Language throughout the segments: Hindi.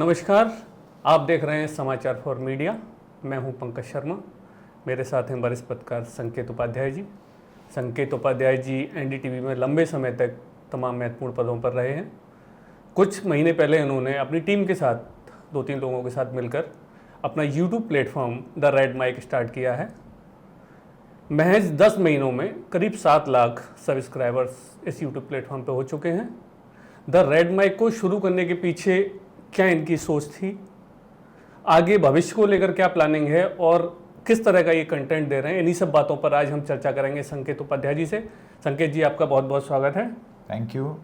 नमस्कार, आप देख रहे हैं समाचार फॉर मीडिया। मैं हूं पंकज शर्मा। मेरे साथ हैं वरिष्ठ पत्रकार संकेत उपाध्याय जी। संकेत उपाध्याय जी एनडीटीवी में लंबे समय तक तमाम महत्वपूर्ण पदों पर रहे हैं। कुछ महीने पहले इन्होंने अपनी टीम के साथ 2-3 लोगों के साथ मिलकर अपना YouTube platform the red mic start किया है। महज 10 महीनों में करीब 7 लाख सब्सक्राइबर्स इस यूट्यूब प्लेटफॉर्म पर हो चुके हैं। द रेड माइक को शुरू करने के पीछे क्या इनकी सोच थी, आगे भविष्य को लेकर क्या प्लानिंग है और किस तरह का ये कंटेंट दे रहे हैं, इन्हीं सब बातों पर आज हम चर्चा करेंगे संकेत उपाध्याय जी से। संकेत जी, आपका बहुत बहुत स्वागत है। Thank you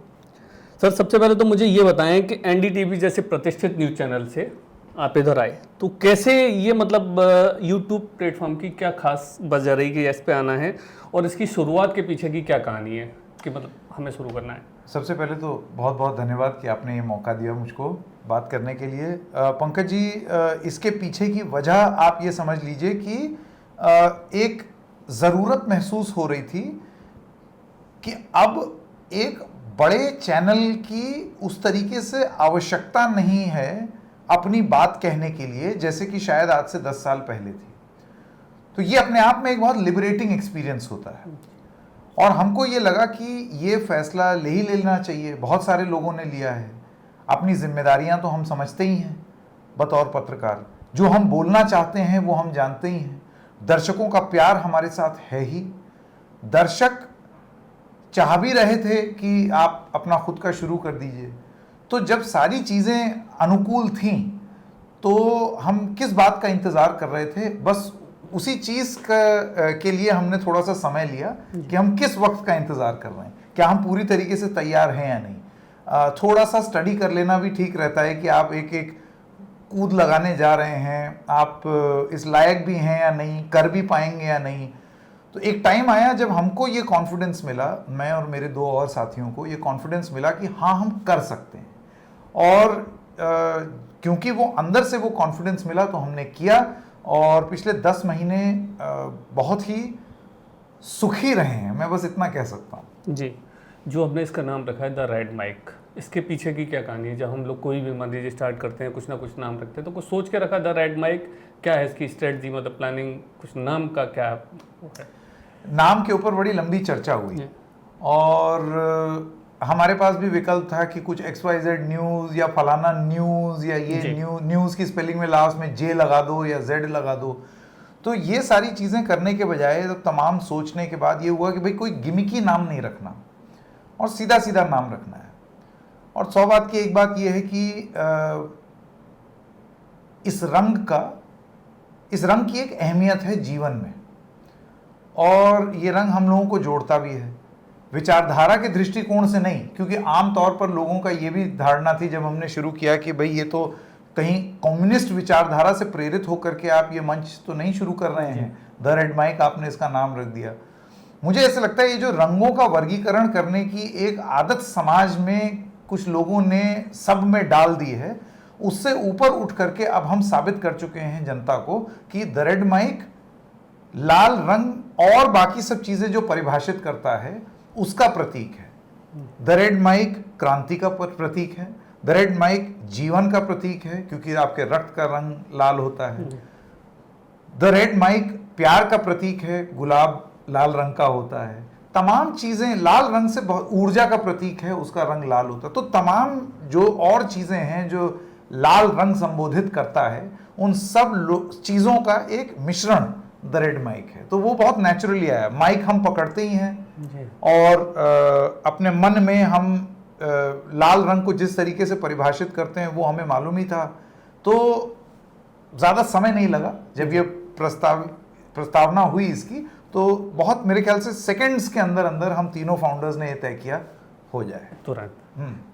sir. सबसे पहले तो मुझे ये बताएं कि एनडीटीवी जैसे प्रतिष्ठित न्यूज़ चैनल से आप इधर आए तो कैसे, ये मतलब यूट्यूब प्लेटफॉर्म की क्या खास वजह रही कि इस पे आना है और इसकी शुरुआत के पीछे की क्या कहानी है कि मतलब हमें शुरू करना है? सबसे पहले तो बहुत बहुत धन्यवाद कि आपने ये मौका दिया मुझको बात करने के लिए। पंकज जी, इसके पीछे की वजह आप ये समझ लीजिए कि एक ज़रूरत महसूस हो रही थी कि अब एक बड़े चैनल की उस तरीके से आवश्यकता नहीं है अपनी बात कहने के लिए जैसे कि शायद आज से 10 साल पहले थी। तो ये अपने आप में एक बहुत लिबरेटिंग एक्सपीरियंस होता है और हमको ये लगा कि ये फैसला ले ही लेना चाहिए। बहुत सारे लोगों ने लिया है। अपनी जिम्मेदारियां तो हम समझते ही हैं बतौर पत्रकार, जो हम बोलना चाहते हैं वो हम जानते ही हैं। दर्शकों का प्यार हमारे साथ है ही। दर्शक चाह भी रहे थे कि आप अपना खुद का शुरू कर दीजिए। तो जब सारी चीज़ें अनुकूल थीं तो हम किस बात का इंतज़ार कर रहे थे? बस उसी चीज़ के लिए हमने थोड़ा सा समय लिया कि हम किस वक्त का इंतज़ार कर रहे हैं, क्या हम पूरी तरीके से तैयार हैं या नहीं। थोड़ा सा स्टडी कर लेना भी ठीक रहता है कि आप एक एक कूद लगाने जा रहे हैं, आप इस लायक भी हैं या नहीं, कर भी पाएंगे या नहीं। तो एक टाइम आया जब हमको ये कॉन्फिडेंस मिला, मैं और मेरे 2 और साथियों को ये कॉन्फिडेंस मिला कि हाँ, हम कर सकते हैं। और क्योंकि वो अंदर से वो कॉन्फिडेंस मिला तो हमने किया और पिछले 10 महीने बहुत ही सुखी रहे हैं, मैं बस इतना कह सकता हूँ जी। जो हमने इसका नाम रखा है द रेड माइक, इसके पीछे की क्या कहानी है? जब हम लोग कोई भी मान लीजिए स्टार्ट करते हैं, कुछ ना कुछ नाम रखते हैं, तो कुछ सोच के रखा द रेड माइक? क्या है इसकी स्ट्रेटजी, मतलब प्लानिंग, कुछ नाम का क्या है? नाम के ऊपर बड़ी लंबी चर्चा हुई और हमारे पास भी विकल्प था कि कुछ XYZ न्यूज़ या फलाना न्यूज़ या ये न्यूज़ की स्पेलिंग में लास्ट में J लगा दो या Z लगा दो। तो ये सारी चीज़ें करने के बजाय तो तमाम सोचने के बाद ये हुआ कि भाई कोई गिमिकी नाम नहीं रखना और सीधा सीधा नाम रखना है। और 100 बात की एक बात ये है कि इस रंग की एक अहमियत है जीवन में और ये रंग हम लोगों को जोड़ता भी है, विचारधारा के दृष्टिकोण से नहीं, क्योंकि आमतौर पर लोगों का ये भी धारणा थी जब हमने शुरू किया कि भाई ये तो कहीं कम्युनिस्ट विचारधारा से प्रेरित होकर के आप ये मंच तो नहीं शुरू कर रहे हैं। द रेड माइक आपने इसका नाम रख दिया। मुझे ऐसा लगता है ये जो रंगों का वर्गीकरण करने की एक आदत समाज में कुछ लोगों ने सब में डाल दी है, उससे ऊपर उठ करके अब हम साबित कर चुके हैं जनता को कि द रेड माइक लाल रंग और बाकी सब चीजें जो परिभाषित करता है उसका प्रतीक है। द रेड माइक क्रांति का प्रतीक है। द रेड माइक जीवन का प्रतीक है क्योंकि आपके रक्त का रंग लाल होता है। द रेड माइक प्यार का प्रतीक है, गुलाब लाल रंग का होता है। तमाम चीजें लाल रंग से, बहुत ऊर्जा का प्रतीक है, उसका रंग लाल होता है। तो तमाम जो और चीजें हैं जो लाल रंग संबोधित करता है, उन सब चीजों का एक मिश्रण द रेड माइक है। तो वो बहुत नेचुरली आया। माइक हम पकड़ते ही हैं और अपने मन में हम लाल रंग को जिस तरीके से परिभाषित करते हैं वो हमें मालूम ही था। तो ज़्यादा समय नहीं लगा जब ये प्रस्तावना हुई इसकी, तो बहुत मेरे ख्याल से सेकंड्स के अंदर अंदर हम तीनों फाउंडर्स ने ये तय किया हो जाए तुरंत।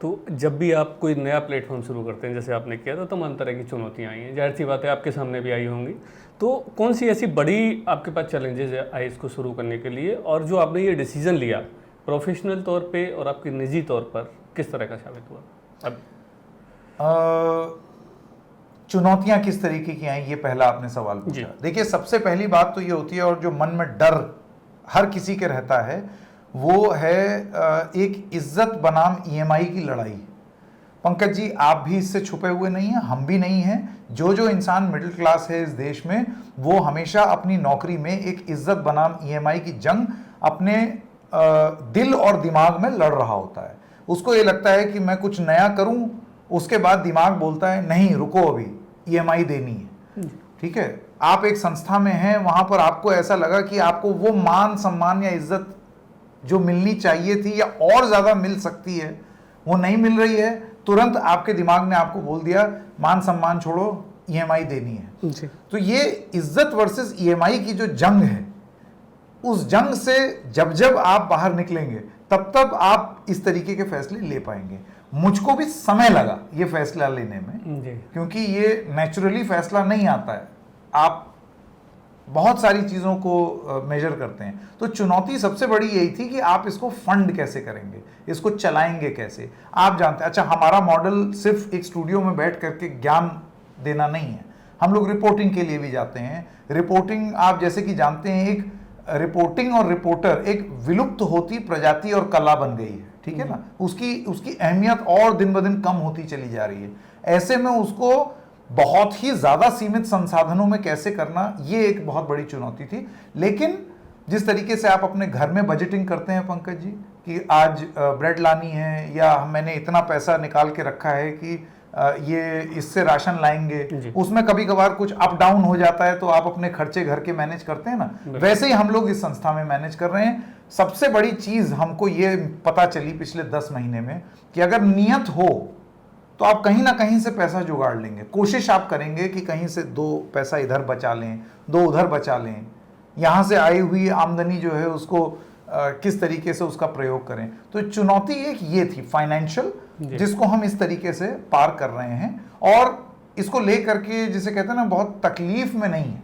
तो जब भी आप कोई नया प्लेटफॉर्म शुरू करते हैं जैसे आपने किया, तो तमाम तरह की चुनौतियाँ आई हैं, जाहिर सी बात है आपके सामने भी आई होंगी। तो कौन सी ऐसी बड़ी आपके पास चैलेंजेस आए इसको शुरू करने के लिए, और जो आपने ये डिसीजन लिया प्रोफेशनल तौर पे और आपके निजी तौर पर किस तरह का साबित हुआ? अब चुनौतियां किस तरीके की आई, ये पहला आपने सवाल पूछा। देखिए, सबसे पहली बात तो ये होती है, और जो मन में डर हर किसी के रहता है, वो है एक इज्जत बनाम EMI की लड़ाई। पंकज जी, आप भी इससे छुपे हुए नहीं हैं, हम भी नहीं हैं। जो इंसान मिडिल क्लास है इस देश में, वो हमेशा अपनी नौकरी में एक इज्जत बनाम ईएमआई की जंग अपने दिल और दिमाग में लड़ रहा होता है। उसको ये लगता है कि मैं कुछ नया करूं, उसके बाद दिमाग बोलता है नहीं रुको, अभी ईएमआई देनी है। ठीक है, आप एक संस्था में हैं, वहां पर आपको ऐसा लगा कि आपको वो मान सम्मान या इज्जत जो मिलनी चाहिए थी या और ज्यादा मिल सकती है, वो नहीं मिल रही है। तुरंत आपके दिमाग ने आपको बोल दिया मान सम्मान छोड़ो, ईएमआई देनी है जी। तो ये इज्जत वर्सेस ईएमआई की जो जंग है, उस जंग से जब जब आप बाहर निकलेंगे तब तब आप इस तरीके के फैसले ले पाएंगे। मुझको भी समय लगा ये फैसला लेने में जी। क्योंकि ये नेचुरली फैसला नहीं आता है, आप बहुत सारी चीज़ों को मेजर करते हैं। तो चुनौती सबसे बड़ी यही थी कि आप इसको फंड कैसे करेंगे, इसको चलाएंगे कैसे। आप जानते हैं, अच्छा हमारा मॉडल सिर्फ एक स्टूडियो में बैठ करके ज्ञान देना नहीं है, हम लोग रिपोर्टिंग के लिए भी जाते हैं। रिपोर्टिंग आप जैसे कि जानते हैं, एक रिपोर्टिंग और रिपोर्टर एक विलुप्त होती प्रजाति और कला बन गई है, ठीक है ना। उसकी अहमियत और दिन ब दिन कम होती चली जा रही है। ऐसे में उसको बहुत ही ज्यादा सीमित संसाधनों में कैसे करना, ये एक बहुत बड़ी चुनौती थी। लेकिन जिस तरीके से आप अपने घर में बजटिंग करते हैं पंकज जी, कि आज ब्रेड लानी है या मैंने इतना पैसा निकाल के रखा है कि ये इससे राशन लाएंगे, उसमें कभी कभार कुछ अप डाउन हो जाता है तो आप अपने खर्चे घर के मैनेज करते हैं ना, वैसे ही हम लोग इस संस्था में मैनेज कर रहे हैं। सबसे बड़ी चीज हमको ये पता चली पिछले 10 महीने में कि अगर नियत हो तो आप कहीं ना कहीं से पैसा जुगाड़ लेंगे। कोशिश आप करेंगे कि कहीं से 2 पैसा इधर बचा लें, 2 उधर बचा लें, यहां से आई हुई आमदनी जो है उसको किस तरीके से उसका प्रयोग करें। तो चुनौती एक ये थी फाइनेंशियल, जिसको हम इस तरीके से पार कर रहे हैं और इसको लेकर के जिसे कहते हैं ना बहुत तकलीफ में नहीं है,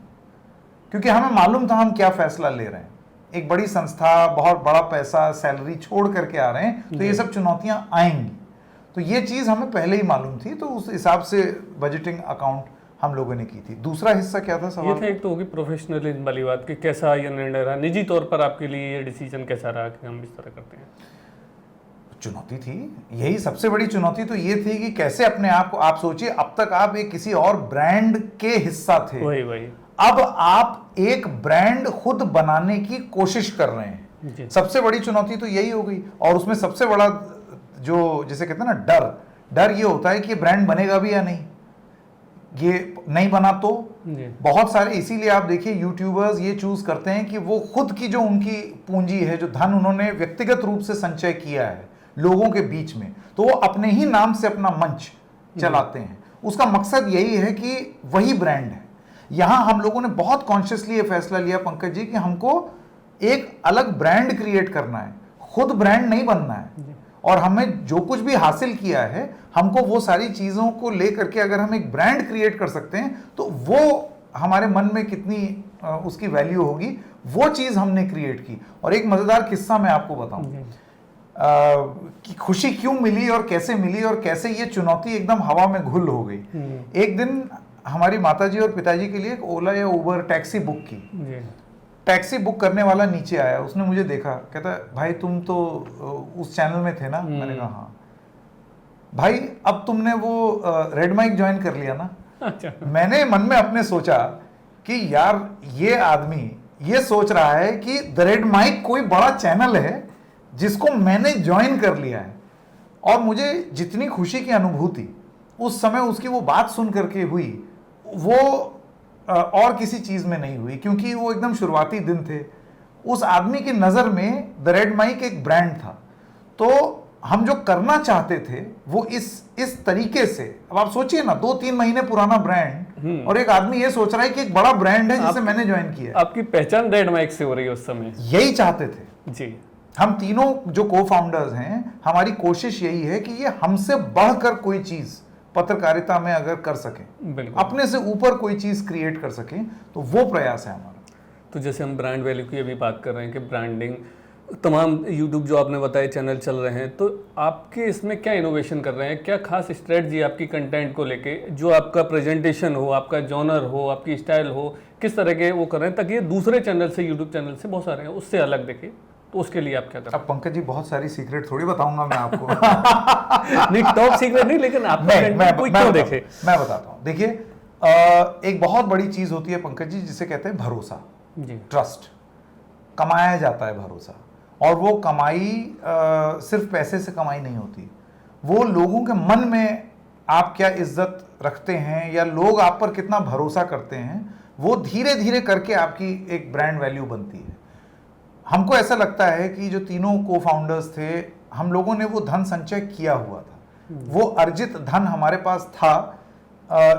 क्योंकि हमें मालूम था हम क्या फैसला ले रहे हैं। एक बड़ी संस्था, बहुत बड़ा पैसा, सैलरी छोड़ करके आ रहे हैं, तो ये सब चुनौतियां आएंगी। तो ये चीज हमें पहले ही मालूम थी, तो उस हिसाब से बजटिंग अकाउंट हम लोगों ने की थी। दूसरा हिस्सा क्या था सवाल? ये था एक तो होगी प्रोफेशनलिज्म वाली बात कि कैसा ये निर्णय रहा, निजी तौर पर आपके लिए ये डिसीजन कैसा रहा कि हम इस तरह करते हैं? चुनौती थी यही, सबसे बड़ी चुनौती तो ये थी कि कैसे अपने आप को, आप सोचिए अब तक आप एक किसी और ब्रांड के हिस्सा थे, वही अब आप एक ब्रांड खुद बनाने की कोशिश कर रहे हैं। सबसे बड़ी चुनौती तो यही हो गई। और उसमें सबसे बड़ा जो जिसे कहते हैं ना डर ये होता है कि ये ब्रांड बनेगा भी या नहीं, ये नहीं बना तो बहुत सारे, इसीलिए आप देखिए यूट्यूबर्स ये चूज करते हैं कि वो खुद की जो उनकी पूंजी है, जो धन उन्होंने व्यक्तिगत रूप से संचय किया है लोगों के बीच में, तो वो अपने ही नाम से अपना मंच चलाते हैं। उसका मकसद यही है कि वही ब्रांड है। यहां हम लोगों ने बहुत कॉन्शियसली ये फैसला लिया पंकज जी कि हमको एक अलग ब्रांड क्रिएट करना है, खुद ब्रांड नहीं बनना है। और हमें जो कुछ भी हासिल किया है, हमको वो सारी चीजों को लेकर के अगर हम एक ब्रांड क्रिएट कर सकते हैं तो वो हमारे मन में कितनी उसकी वैल्यू होगी, वो चीज हमने क्रिएट की। और एक मजेदार किस्सा मैं आपको बताऊं कि खुशी क्यों मिली और कैसे मिली और कैसे ये चुनौती एकदम हवा में घुल हो गई। एक दिन हमारी माताजी और पिताजी के लिए एक ओला या उबर टैक्सी बुक की। टैक्सी बुक करने वाला नीचे आया, उसने मुझे देखा, कहता भाई तुम तो उस चैनल में थे ना? मैंने कहा हाँ। भाई अब तुमने वो रेड माइक ज्वाइन कर लिया ना? अच्छा। मैंने मन में अपने सोचा कि यार ये आदमी ये सोच रहा है कि द रेड माइक कोई बड़ा चैनल है जिसको मैंने ज्वाइन कर लिया है। और मुझे जितनी खुशी की अनुभूति उस समय उसकी वो बात सुन करके हुई, वो और किसी चीज में नहीं हुई, क्योंकि वो एकदम शुरुआती दिन थे। उस आदमी की नजर में द रेड माइक एक ब्रांड था। तो हम जो करना चाहते थे वो इस तरीके से, अब आप सोचिए ना, 2-3 महीने पुराना ब्रांड और एक आदमी ये सोच रहा है कि एक बड़ा ब्रांड है जिसे मैंने ज्वाइन किया। आपकी पहचान रेड माइक से हो रही है उस समय। यही चाहते थे जी। हम तीनों जो को फाउंडर्स हैं, हमारी कोशिश यही है कि ये हमसे बढ़कर कोई चीज पत्रकारिता में अगर कर सकें, अपने से ऊपर कोई चीज क्रिएट कर सकें, तो वो प्रयास है हमारा। तो जैसे हम ब्रांड वैल्यू की अभी बात कर रहे हैं कि ब्रांडिंग, तमाम यूट्यूब जो आपने बताया चैनल चल रहे हैं, तो आपके इसमें क्या इनोवेशन कर रहे हैं? क्या खास स्ट्रेटजी आपकी कंटेंट को लेके, जो आपका प्रेजेंटेशन हो, आपका जॉनर हो, आपकी स्टाइल हो, किस तरह के वो कर रहे हैं ताकि ये दूसरे चैनल से, यूट्यूब चैनल से बहुत सारे हैं उससे अलग दिखे? तो उसके लिए आप क्या करें? अब पंकज जी बहुत सारी सीक्रेट थोड़ी बताऊंगा मैं आपको। नहीं, टॉप सीक्रेट नहीं, लेकिन आप कोई क्यों देखे? मैं बताता हूँ। देखिए, एक बहुत बड़ी चीज होती है पंकज जी, जिसे कहते हैं भरोसा जी। ट्रस्ट। कमाया जाता है भरोसा, और वो कमाई सिर्फ पैसे से कमाई नहीं होती। वो लोगों के मन में आप क्या इज्जत रखते हैं या लोग आप पर कितना भरोसा करते हैं, वो धीरे धीरे करके आपकी एक ब्रांड वैल्यू बनती है। हमको ऐसा लगता है कि जो तीनों को फाउंडर्स थे, हम लोगों ने वो धन संचय किया हुआ था। वो अर्जित धन हमारे पास था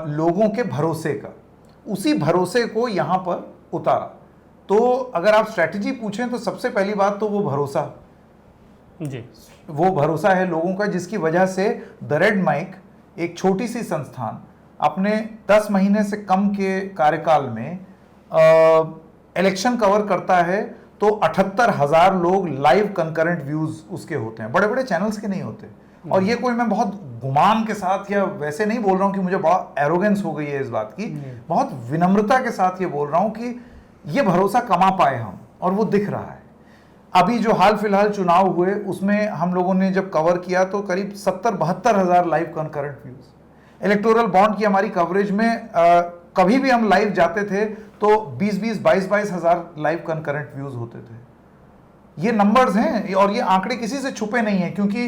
लोगों के भरोसे का। उसी भरोसे को यहाँ पर उतारा। तो अगर आप स्ट्रैटेजी पूछें तो सबसे पहली बात तो वो भरोसा जी, वो भरोसा है लोगों का, जिसकी वजह से द रेड माइक, एक छोटी सी संस्थान, अपने 10 महीने से कम के कार्यकाल में इलेक्शन कवर करता है तो 78,000 लोग लाइव कंकरेंट व्यूज उसके होते हैं। बड़े बड़े चैनल्स के नहीं होते। और ये कोई, मैं बहुत गुमान के साथ या वैसे नहीं बोल रहा हूं कि मुझे बड़ा एरोगेंस हो गई है इस बात की, बहुत विनम्रता के साथ ये बोल रहा हूं कि ये भरोसा कमा पाए हम, और वो दिख रहा है। अभी जो हाल फिलहाल चुनाव हुए उसमें हम लोगों ने जब कवर किया तो करीब 70-72 हजार live concurrent views. Electoral bond की हमारी कवरेज में कभी भी हम लाइव जाते थे तो 20-20, 22-22 हजार लाइव कंकरेंट व्यूज होते थे। ये नंबर्स हैं और ये आंकड़े किसी से छुपे नहीं है, क्योंकि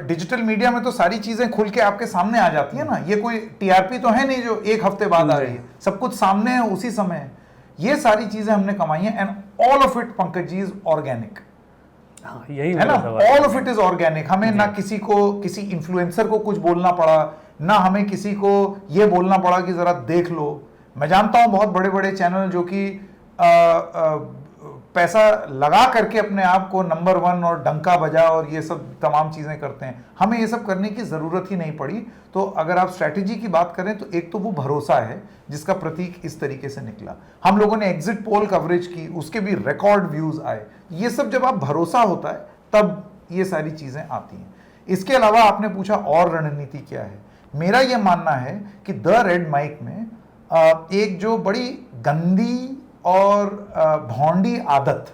डिजिटल मीडिया में तो सारी चीजें खुल के आपके सामने आ जाती है ना। ये कोई टीआरपी तो है नहीं जो एक हफ्ते बाद आ रही है, सब कुछ सामने है उसी समय। ये सारी चीजें हमने कमाई हैं, and all of it Pankaj ji is organic. हाँ, यही है ना, all of it is organic. हमें ना किसी को, किसी इन्फ्लुएंसर को कुछ बोलना पड़ा, ना हमें किसी को ये बोलना पड़ा कि जरा देख लो। मैं जानता हूं बहुत बड़े बड़े चैनल जो कि पैसा लगा करके अपने आप को नंबर 1 और डंका बजा और ये सब तमाम चीजें करते हैं। हमें ये सब करने की जरूरत ही नहीं पड़ी। तो अगर आप स्ट्रैटेजी की बात करें तो एक तो वो भरोसा है जिसका प्रतीक इस तरीके से निकला। हम लोगों ने एग्जिट पोल कवरेज की, उसके भी रिकॉर्ड व्यूज आए। ये सब जब आप भरोसा होता है तब ये सारी चीजें आती हैं। इसके अलावा आपने पूछा और रणनीति क्या है। मेरा यह मानना है कि द रेड माइक में एक जो बड़ी गंदी और भौंडी आदत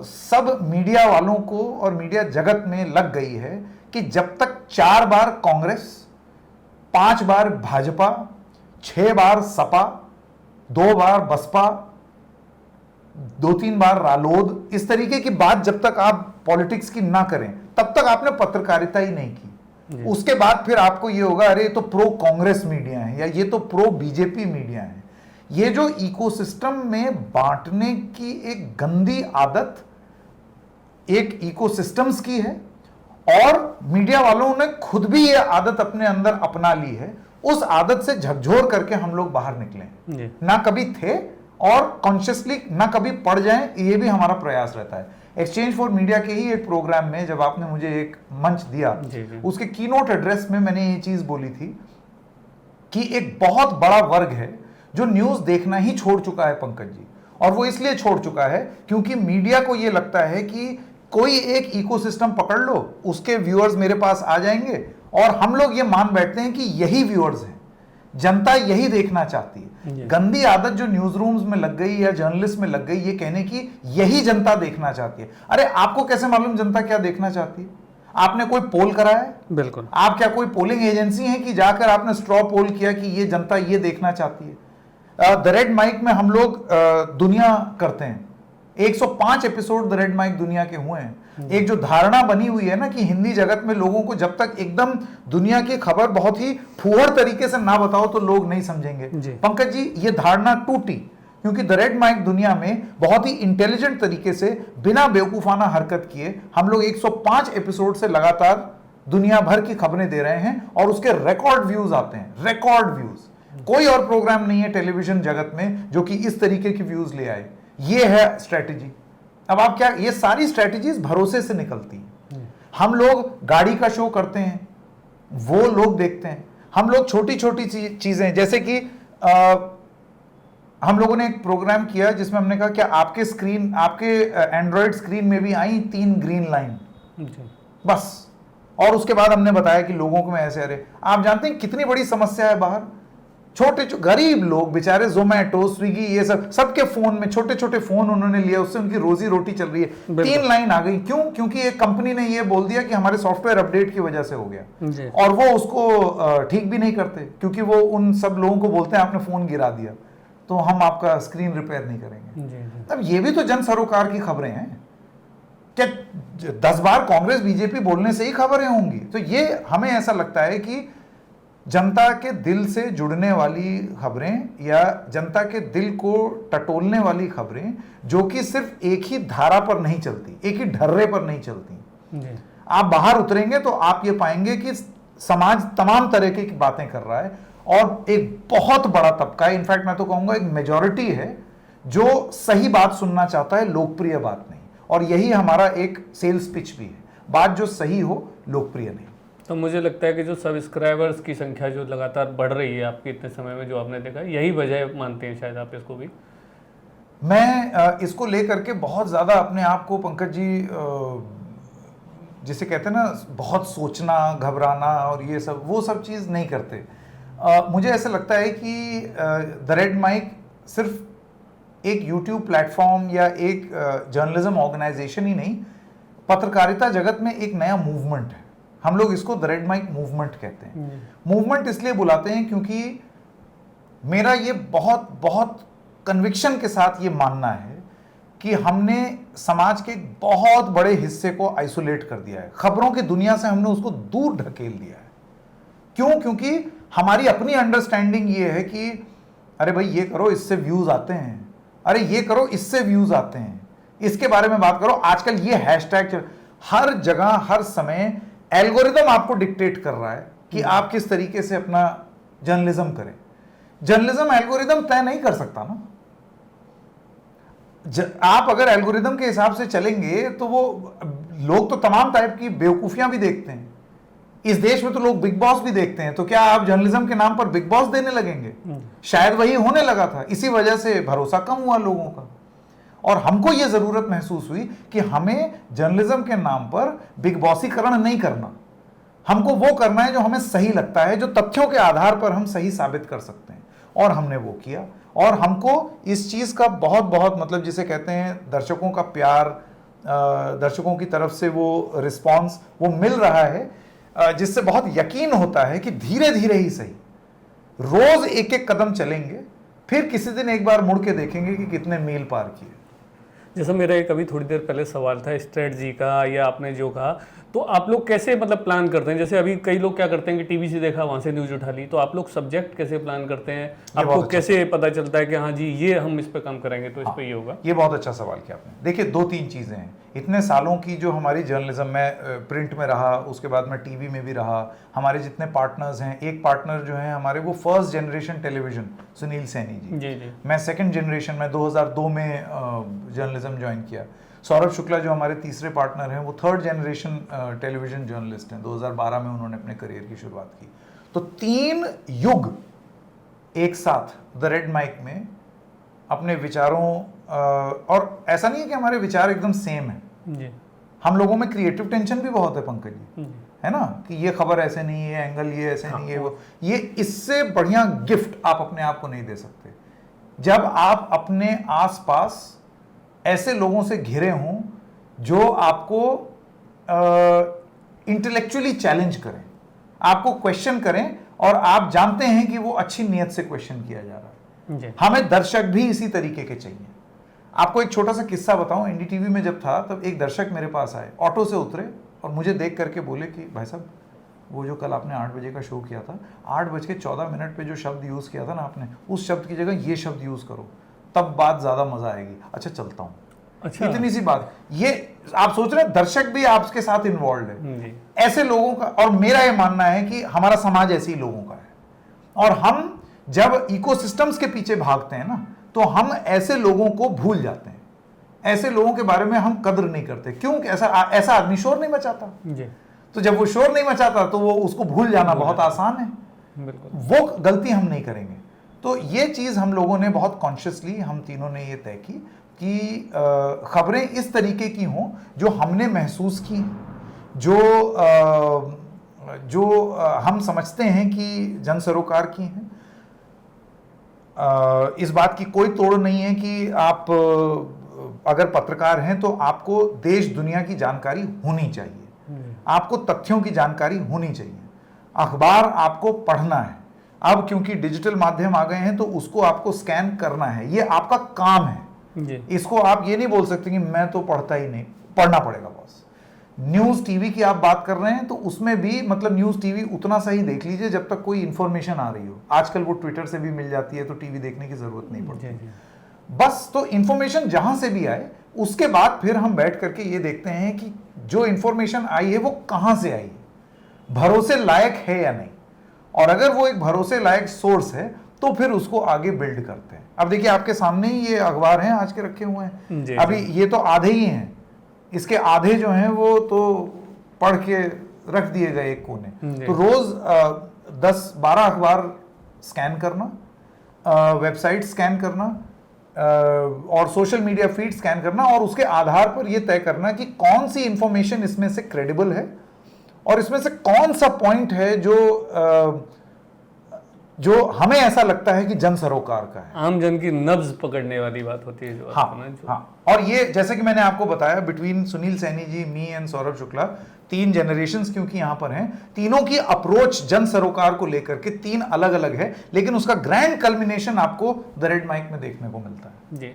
सब मीडिया वालों को और मीडिया जगत में लग गई है कि जब तक 4 बार कांग्रेस, 5 बार भाजपा, 6 बार सपा, 2 बार बसपा, 2-3 बार रालोद, इस तरीके की बात जब तक आप पॉलिटिक्स की ना करें तब तक आपने पत्रकारिता ही नहीं की। उसके बाद फिर आपको ये होगा अरे ये तो प्रो कांग्रेस मीडिया है या ये तो प्रो बीजेपी मीडिया है। ये जो इकोसिस्टम में बांटने की एक गंदी आदत एक इकोसिस्टम्स की है, और मीडिया वालों ने खुद भी ये आदत अपने अंदर अपना ली है। उस आदत से झकझोर करके हम लोग बाहर निकले, ना कभी थे और कॉन्शियसली ना कभी पड़ जाएं, ये भी हमारा प्रयास रहता है। एक्सचेंज फॉर मीडिया के ही एक प्रोग्राम में जब आपने मुझे एक मंच दिया, उसके कीनोट एड्रेस में मैंने ये चीज बोली थी कि एक बहुत बड़ा वर्ग है जो न्यूज देखना ही छोड़ चुका है पंकज जी। और वो इसलिए छोड़ चुका है क्योंकि मीडिया को ये लगता है कि कोई एक इकोसिस्टम पकड़ लो, उसके व्यूअर्स मेरे पास आ जाएंगे, और हम लोग ये मान बैठते हैं कि यही व्यूअर्स हैं, जनता यही देखना चाहती है। गंदी आदत जो न्यूज रूम्स में लग गई या जर्नलिस्ट में लग गई, ये कहने की यही जनता देखना चाहती है। अरे आपको कैसे मालूम जनता क्या देखना चाहती है? आपने कोई पोल कराया है? बिल्कुल। आप क्या कोई पोलिंग एजेंसी है कि जाकर आपने स्ट्रॉ पोल किया कि ये जनता ये देखना चाहती है? द रेड माइक में हम लोग दुनिया करते हैं। 105 एपिसोड द रेड माइक दुनिया के हुए हैं। एक जो धारणा बनी हुई है ना कि हिंदी जगत में लोगों को जब तक एकदम दुनिया की खबर बहुत ही फूहड़ तरीके से ना बताओ तो लोग नहीं समझेंगे। पंकज जी, ये धारणा टूटी क्योंकि द रेड माइक दुनिया में बहुत ही इंटेलिजेंट तरीके से बिना बेवकूफाना हरकत किए हम लोग 105 एपिसोड से लगातार दुनिया भर की खबरें दे रहे हैं और उसके रिकॉर्ड व्यूज आते हैं। रिकॉर्ड व्यूज कोई और प्रोग्राम नहीं है टेलीविजन जगत में जो कि इस तरीके की व्यूज ले आए। ये है स्ट्रेटेजी। अब आप क्या, ये सारी स्ट्रेटेजीज भरोसे से निकलती हैं। हम लोग गाड़ी का शो करते हैं, वो लोग देखते हैं। हम लोग छोटी छोटी चीजें, जैसे कि हम लोगों ने एक प्रोग्राम किया जिसमें हमने कहा क्या आपके स्क्रीन, आपके एंड्रॉयड स्क्रीन में भी आई 3 ग्रीन लाइन, बस। और उसके बाद हमने बताया कि लोगों को में ऐसे, अरे आप जानते हैं कितनी बड़ी समस्या है बाहर, छोटे गरीब लोग बेचारे, जोमेटो, स्विगी, ये सब सबके फोन में छोटे छोटे फोन उन्होंने लिया, उससे उनकी रोजी रोटी चल रही है। 3 लाइन आ गई, क्यों? क्योंकि एक कंपनी ने ये बोल दिया कि हमारे सॉफ्टवेयर अपडेट की वजह से हो गया, और वो उसको ठीक भी नहीं करते, क्योंकि वो उन सब लोगों को बोलते हैं आपने फोन गिरा दिया तो हम आपका स्क्रीन रिपेयर नहीं करेंगे। अब ये भी तो जन सरोकार की खबरें हैं क्या? 10 बार कांग्रेस बीजेपी बोलने से ही खबरें होंगी? तो ये हमें ऐसा लगता है कि जनता के दिल से जुड़ने वाली खबरें या जनता के दिल को टटोलने वाली खबरें, जो कि सिर्फ एक ही धारा पर नहीं चलती, एक ही ढर्रे पर नहीं चलती। आप बाहर उतरेंगे तो आप ये पाएंगे कि समाज तमाम तरह की बातें कर रहा है, और एक बहुत बड़ा तबका है, इनफैक्ट मैं तो कहूंगा एक मेजॉरिटी है, जो सही बात सुनना चाहता है, लोकप्रिय बात नहीं। और यही हमारा एक सेल्स पिच भी है, बात जो सही हो, लोकप्रिय नहीं। तो मुझे लगता है कि जो सब्सक्राइबर्स की संख्या जो लगातार बढ़ रही है आपके इतने समय में, जो आपने देखा, यही वजह मानते हैं शायद आप इसको भी? मैं इसको लेकर के बहुत ज़्यादा अपने आप को, पंकज जी, जिसे कहते हैं ना, बहुत सोचना, घबराना और ये सब, वो सब चीज़ नहीं करते। मुझे ऐसा लगता है कि द रेड माइक सिर्फ एक यूट्यूब प्लेटफॉर्म या एक जर्नलिज्म ऑर्गेनाइजेशन ही नहीं, पत्रकारिता जगत में एक नया मूवमेंट है। हम लोग इसको द रेड माइक मूवमेंट कहते हैं। मूवमेंट इसलिए बुलाते हैं क्योंकि मेरा ये बहुत बहुत कन्विक्शन के साथ ये मानना है कि हमने समाज के एक बहुत बड़े हिस्से को आइसोलेट कर दिया है, खबरों की दुनिया से हमने उसको दूर ढकेल दिया है। क्यों? क्योंकि हमारी अपनी अंडरस्टैंडिंग ये है कि अरे भाई ये करो इससे व्यूज आते हैं, अरे ये करो इससे व्यूज आते हैं, इसके बारे में बात करो, आजकल ये हैशटैग हर जगह हर समय एल्गोरिदम आपको डिक्टेट कर रहा है कि आप किस तरीके से अपना जर्नलिज्म करें। जर्नलिज्म एल्गोरिदम तय नहीं कर सकता ना। आप अगर एल्गोरिदम के हिसाब से चलेंगे तो वो लोग तो तमाम टाइप की बेवकूफियां भी देखते हैं। इस देश में तो लोग बिग बॉस भी देखते हैं, तो क्या आप जर्नलिज्म के नाम पर बिग बॉस देने लगेंगे? शायद वही होने लगा था, इसी वजह से भरोसा कम हुआ लोगों का। और हमको यह जरूरत महसूस हुई कि हमें जर्नलिज्म के नाम पर बिग बॉसीकरण नहीं करना, हमको वो करना है जो हमें सही लगता है, जो तथ्यों के आधार पर हम सही साबित कर सकते हैं, और हमने वो किया। और हमको इस चीज का बहुत बहुत, मतलब जिसे कहते हैं दर्शकों का प्यार, दर्शकों की तरफ से वो रिस्पॉन्स वो मिल रहा है, जिससे बहुत यकीन होता है कि धीरे धीरे ही सही, रोज एक एक कदम चलेंगे, फिर किसी दिन एक बार मुड़ के देखेंगे कि कितने मील पार किए। जैसा मेरा एक अभी थोड़ी देर पहले सवाल था स्ट्रेटजी का, या आपने जो कहा, तो आप लोग कैसे मतलब प्लान करते हैं? जैसे अभी कई लोग क्या करते हैं कि टीवी से देखा, वहां से न्यूज उठा ली, तो आप लोग सब्जेक्ट कैसे प्लान करते हैं? आपको कैसे पता चलता है कि हाँ जी ये हम इस पे काम करेंगे तो इस पे ये होगा? ये बहुत अच्छा सवाल किया आपने। देखिए 2-3 चीजें हैं। इतने सालों की जो हमारी जर्नलिज्म में, प्रिंट में रहा, उसके बाद में टीवी में भी रहा, हमारे जितने पार्टनर्स हैं, एक पार्टनर जो है हमारे वो first generation television, Sunil Saini ji. मैं सेकंड जनरेशन में 2002 में जर्नलिज्म ज्वाइन किया। सौरभ शुक्ला जो हमारे तीसरे पार्टनर हैं, वो थर्ड जनरेशन टेलीविजन जर्नलिस्ट हैं। 2012 में उन्होंने अपने करियर की शुरुआत की। तो 3 युग एक साथ द रेड माइक में अपने विचारों, और ऐसा नहीं है कि हमारे विचार एकदम सेम है जी। हम लोगों में क्रिएटिव टेंशन भी बहुत है पंकज जी, है ना, कि ये खबर ऐसे नहीं है, एंगल ये ऐसे नहीं है, वो ये, इससे बढ़िया गिफ्ट आप अपने आप को नहीं दे सकते जब आप अपने आसपास ऐसे लोगों से घिरे हों जो आपको इंटेलेक्चुअली चैलेंज करें, आपको क्वेश्चन करें, और आप जानते हैं कि वो अच्छी नीयत से क्वेश्चन किया जा रहा है। हमें दर्शक भी इसी तरीके के चाहिए। आपको एक छोटा सा किस्सा बताऊं, एनडीटीवी में जब था तब एक दर्शक मेरे पास आए, ऑटो से उतरे और मुझे देख करके बोले कि भाई साहब, वो जो कल आपने 8 बजे का शो किया था, 8:14 पे जो शब्द यूज किया था ना आपने, उस शब्द की जगह ये शब्द यूज करो, तब बात ज्यादा मजा आएगी। अच्छा चलता हूं। अच्छा, इतनी सी बात। ये आप सोच रहे हैं दर्शक भी आपके साथ इन्वॉल्व है, ऐसे लोगों का। और मेरा ये मानना है कि हमारा समाज ऐसे ही लोगों का है, और हम जब इकोसिस्टम्स के पीछे भागते हैं ना, तो हम ऐसे लोगों को भूल जाते हैं, ऐसे लोगों के बारे में हम कदर नहीं करते। क्यों? ऐसा आदमी शोर नहीं मचाता जी। तो जब वो शोर नहीं मचाता तो वो उसको भूल जाना बहुत आसान है, वो गलती हम नहीं करेंगे। तो ये चीज हम लोगों ने बहुत कॉन्शियसली, हम तीनों ने ये तय की कि खबरें इस तरीके की हों जो हमने महसूस की, जो हम समझते हैं कि जन सरोकार की हैं, इस बात की कोई तोड़ नहीं है कि आप अगर पत्रकार हैं तो आपको देश दुनिया की जानकारी होनी चाहिए, आपको तथ्यों की जानकारी होनी चाहिए, अखबार आपको पढ़ना है। अब क्योंकि डिजिटल माध्यम आ गए हैं तो उसको आपको स्कैन करना है, ये आपका काम है जी। इसको आप ये नहीं बोल सकते कि मैं तो पढ़ता ही नहीं, पढ़ना पड़ेगा बॉस। न्यूज टीवी की आप बात कर रहे हैं तो उसमें भी मतलब न्यूज टीवी उतना सा ही देख लीजिए जब तक कोई इंफॉर्मेशन आ रही हो। आजकल वो ट्विटर से भी मिल जाती है तो टीवी देखने की जरूरत नहीं पड़ती। बस तो इंफॉर्मेशन जहां से भी आए उसके बाद फिर हम बैठ करके ये देखते हैं कि जो इंफॉर्मेशन आई है वो कहां से आई है, भरोसे लायक है या नहीं, और अगर वो एक भरोसे लायक सोर्स है तो फिर उसको आगे बिल्ड करते हैं। अब देखिए आपके सामने ही ये अखबार हैं आज के रखे हुए हैं, अभी ये तो आधे ही हैं, इसके आधे जो हैं वो तो पढ़ के रख दिए गए एक कोने। तो रोज 10-12 अखबार स्कैन करना, वेबसाइट स्कैन करना और सोशल मीडिया फीड स्कैन करना, और उसके आधार पर यह तय करना कि कौन सी इंफॉर्मेशन इसमें से क्रेडिबल है और इसमें से कौन सा पॉइंट है जो हमें ऐसा लगता है कि जन सरोकार का है, आम जन की नब्ज पकड़ने वाली बात होती है जो हाँ। और ये जैसे कि मैंने आपको बताया between Sunil Saini ji, me and Saurabh Shukla, 3 generations क्योंकि यहां पर हैं, तीनों की अप्रोच जन सरोकार को लेकर के 3 अलग अलग है, लेकिन उसका ग्रैंड कल्मिनेशन आपको द रेड माइक में देखने को मिलता है। जी।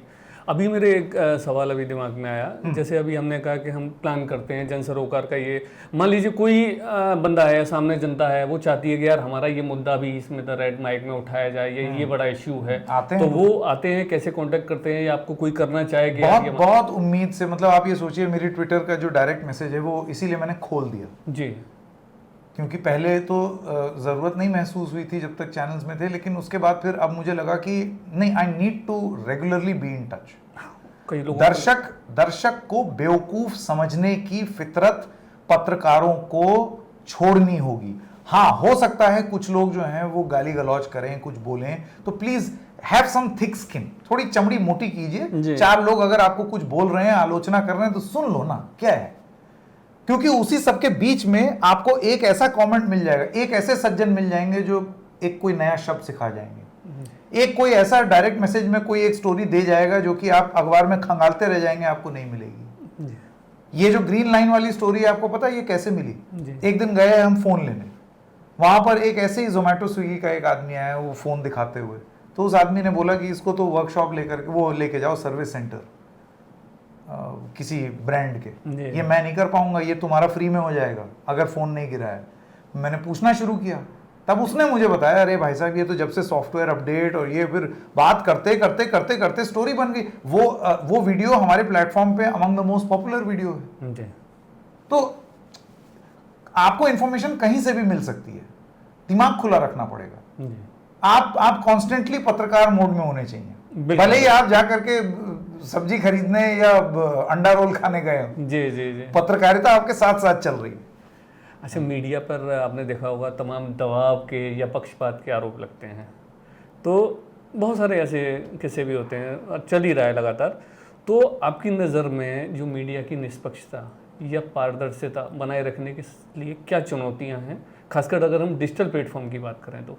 अभी मेरे एक सवाल अभी दिमाग में आया, जैसे अभी हमने कहा कि हम प्लान करते हैं जन सरोकार का, ये मान लीजिए कोई बंदा है सामने, जनता है, वो चाहती है कि यार हमारा ये मुद्दा भी इसमें द रेड माइक में उठाया जाए, ये बड़ा इश्यू है, तो वो आते हैं, कैसे कांटेक्ट करते हैं या आपको कोई करना चाहेगी? बहुत उम्मीद से, मतलब आप ये सोचिए मेरी ट्विटर का जो डायरेक्ट मैसेज है वो इसीलिए मैंने खोल दिया जी, क्योंकि पहले तो ज़रूरत नहीं महसूस हुई थी जब तक चैनल्स में थे, लेकिन उसके बाद फिर अब मुझे लगा कि नहीं, I need to regularly be in touch. कई लोग दर्शक को बेवकूफ समझने की फितरत पत्रकारों को छोड़नी होगी। हाँ, हो सकता है कुछ लोग जो हैं वो गाली गलौज करें, कुछ बोलें, तो please have some thick skin, थोड़ी चमड़ी मोटी कीजिए। 4 लोग अगर आपको कुछ बोल रहे हैं, आलोचना कर रहे हैं, तो सुन लो ना, क्या है, क्योंकि उसी सबके बीच में आपको एक ऐसा कमेंट मिल जाएगा, एक ऐसे सज्जन मिल जाएंगे जो एक कोई नया शब्द सिखा जाएंगे, एक कोई ऐसा डायरेक्ट मैसेज में कोई एक स्टोरी दे जाएगा जो कि आप अखबार में खंगालते रह जाएंगे, आपको नहीं मिलेगी। ये जो ग्रीन लाइन वाली स्टोरी है, आपको पता है ये कैसे मिली? एक दिन गए हम फोन लेने, वहां पर एक ऐसे ही जोमेटो स्विगी का एक आदमी आया, वो फोन दिखाते हुए, तो उस आदमी ने बोला कि इसको तो वर्कशॉप लेके जाओ, सर्विस सेंटर किसी ब्रांड के, ये मैं नहीं कर पाऊंगा, ये तुम्हारा फ्री में हो जाएगा अगर फोन नहीं गिरा है। मैंने पूछना शुरू किया, तब उसने मुझे बताया, अरे भाई साहब ये तो जब से सॉफ्टवेयर अपडेट और ये, फिर बात करते करते करते करते स्टोरी बन गई। वो वीडियो हमारे प्लेटफॉर्म पे among the most popular video है। तो आपको इंफॉर्मेशन कहीं से भी मिल सकती है, दिमाग खुला रखना पड़ेगा। आप कॉन्स्टेंटली पत्रकार मोड में होने चाहिए, भले ही आप जाकर के सब्जी खरीदने या अंडा रोल खाने गए हो, जी, पत्रकारिता आपके साथ साथ चल रही है। अच्छा, मीडिया पर आपने देखा होगा तमाम दबाव के या पक्षपात के आरोप लगते हैं, तो बहुत सारे ऐसे किस्से भी होते हैं, चल ही रहा है लगातार। तो आपकी नज़र में जो मीडिया की निष्पक्षता या पारदर्शिता बनाए रखने के लिए क्या चुनौतियां हैं, खासकर अगर हम डिजिटल प्लेटफॉर्म की बात करें तो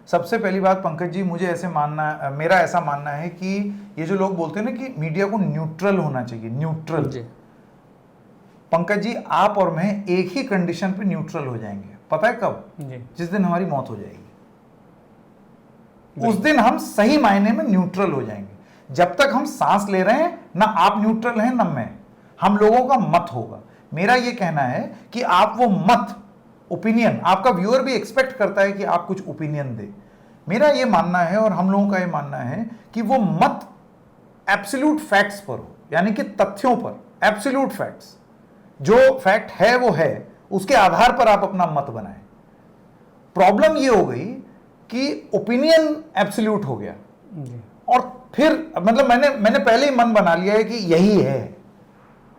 सबसे पहली बात पंकज जी, मेरा ऐसा मानना है कि ये जो लोग बोलते हैं ना कि मीडिया को न्यूट्रल होना चाहिए, न्यूट्रल जी। पंकज जी, आप और मैं एक ही कंडीशन पे न्यूट्रल हो जाएंगे, पता है कब? जिस दिन हमारी मौत हो जाएगी, उस दिन हम सही मायने में न्यूट्रल हो जाएंगे। जब तक हम सांस ले रहे हैं, ना आप न्यूट्रल हैं ना मैं, हम लोगों का मत होगा। मेरा यह कहना है कि आप वो मत, ओपिनियन, आपका व्यूअर भी एक्सपेक्ट करता है कि आप कुछ ओपिनियन दे। मेरा यह मानना है और हम लोगों का यह मानना है कि वो मत एब्सोल्यूट फैक्ट्स पर हो, यानी कि तथ्यों पर, एब्सोल्यूट फैक्ट्स, जो फैक्ट है वो है, उसके आधार पर आप अपना मत बनाएं। प्रॉब्लम ये हो गई कि ओपिनियन एब्सोल्यूट हो गया, और फिर मतलब मैंने पहले ही मन बना लिया है कि यही है,